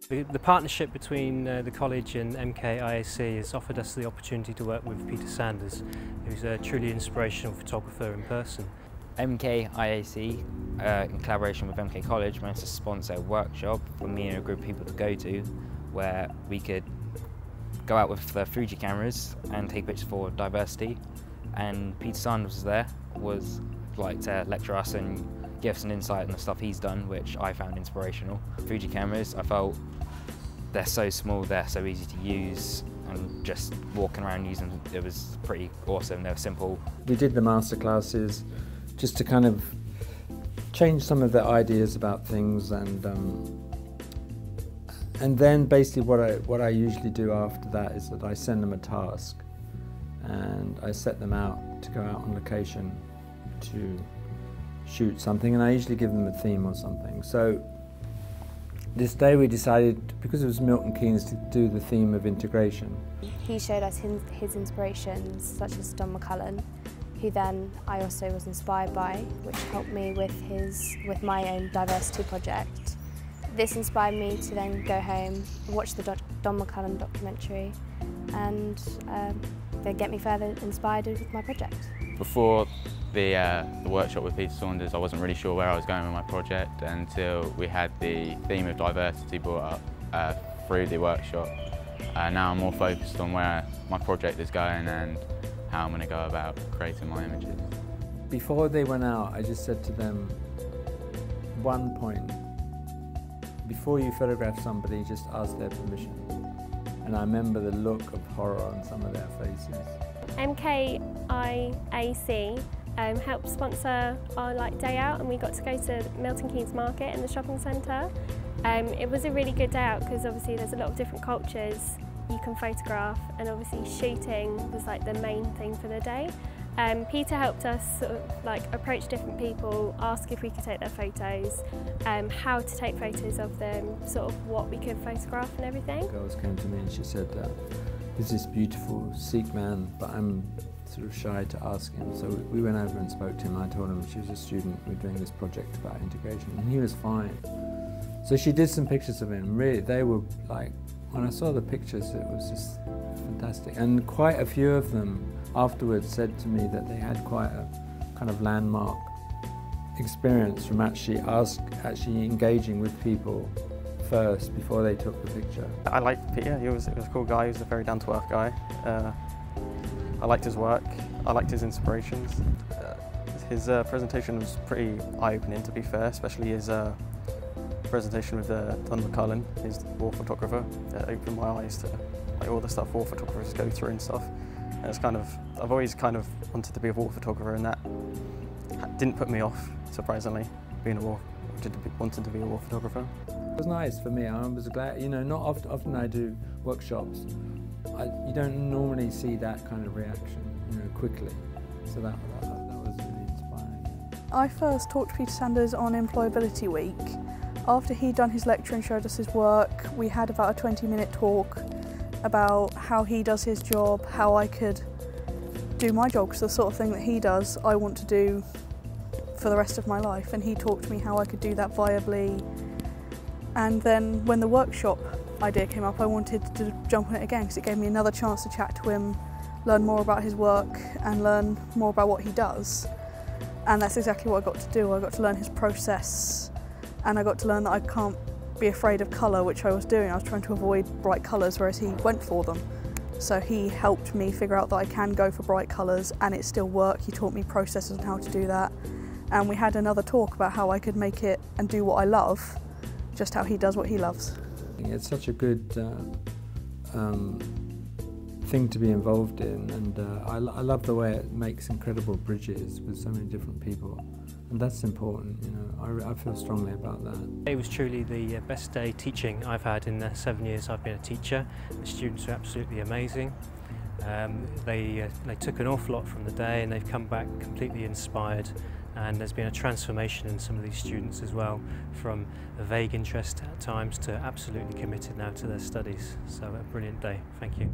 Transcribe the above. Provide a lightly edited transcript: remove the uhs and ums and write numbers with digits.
The partnership between the college and MKIAC has offered us the opportunity to work with Peter Sanders, who's a truly inspirational photographer in person. MKIAC, in collaboration with MK College, managed to sponsor a workshop for me and a group of people to go to, where we could go out with the Fuji cameras and take pictures for diversity. And Peter Sanders was like to lecture us and give us an insight on the stuff he's done, which I found inspirational. Fuji cameras, I felt they're so small, they're so easy to use, and just walking around using them, it was pretty awesome. They were simple. We did the master classes just to kind of change some of the ideas about things, and then basically what I usually do after that is that I send them a task and I set them out to go out on location to shoot something, and I usually give them a theme or something. So this day we decided, because it was Milton Keynes, to do the theme of integration. He showed us his inspirations, such as Don McCullum, who then I also was inspired by, which helped me with my own diversity project. This inspired me to then go home, watch the Don McCullum documentary, and then get me further inspired with my project. Before the workshop with Peter Saunders, I wasn't really sure where I was going with my project until we had the theme of diversity brought up through the workshop. Now I'm more focused on where my project is going and how I'm going to go about creating my images. Before they went out, I just said to them, one point, before you photograph somebody, just ask their permission. And I remember the look of horror on some of their faces. MKIAC helped sponsor our day out, and we got to go to Milton Keynes Market in the shopping centre. It was a really good day out because obviously there's a lot of different cultures you can photograph, and obviously shooting was like the main thing for the day. Peter helped us sort of approach different people, ask if we could take their photos, how to take photos of them, sort of what we could photograph and everything. Girls came to me and she said, there's this beautiful Sikh man, but I'm sort of shy to ask him. So we went over and spoke to him. I told him she was a student, we're doing this project about integration, and he was fine. So she did some pictures of him. Really, they were like, when I saw the pictures, it was just fantastic. And quite a few of them afterwards said to me that they had quite a kind of landmark experience from actually engaging with people first before they took the picture. I liked Peter. He was a cool guy. He was a very down-to-earth guy. I liked his work. I liked his inspirations. His presentation was pretty eye-opening, to be fair, especially his presentation with Don McCullum, his war photographer. It opened my eyes to all the stuff war photographers go through and stuff. And it's I've always kind of wanted to be a war photographer, and that didn't put me off, surprisingly, wanting to be a war photographer. It was nice for me. I was glad, not often I do workshops. You don't normally see that kind of reaction, quickly. So that was really inspiring. I first talked to Peter Sanders on Employability Week. After he'd done his lecture and showed us his work, we had about a 20-minute talk about how he does his job, how I could do my job, because the sort of thing that he does I want to do for the rest of my life, and he talked to me how I could do that viably. And then when the workshop idea came up, I wanted to jump on it again because it gave me another chance to chat to him, learn more about his work and learn more about what he does. And that's exactly what I got to do. I got to learn his process, and I got to learn that I can't be afraid of colour, which I was doing. I was trying to avoid bright colours, whereas he went for them. So he helped me figure out that I can go for bright colours and it still work. He taught me processes on how to do that. And we had another talk about how I could make it and do what I love, just how he does what he loves. It's such a good thing to be involved in, and I love the way it makes incredible bridges with so many different people. And that's important, I feel strongly about that. It was truly the best day teaching I've had in the 7 years I've been a teacher. The students were absolutely amazing. They took an awful lot from the day, and they've come back completely inspired, and there's been a transformation in some of these students as well, from a vague interest at times to absolutely committed now to their studies. So a brilliant day, thank you.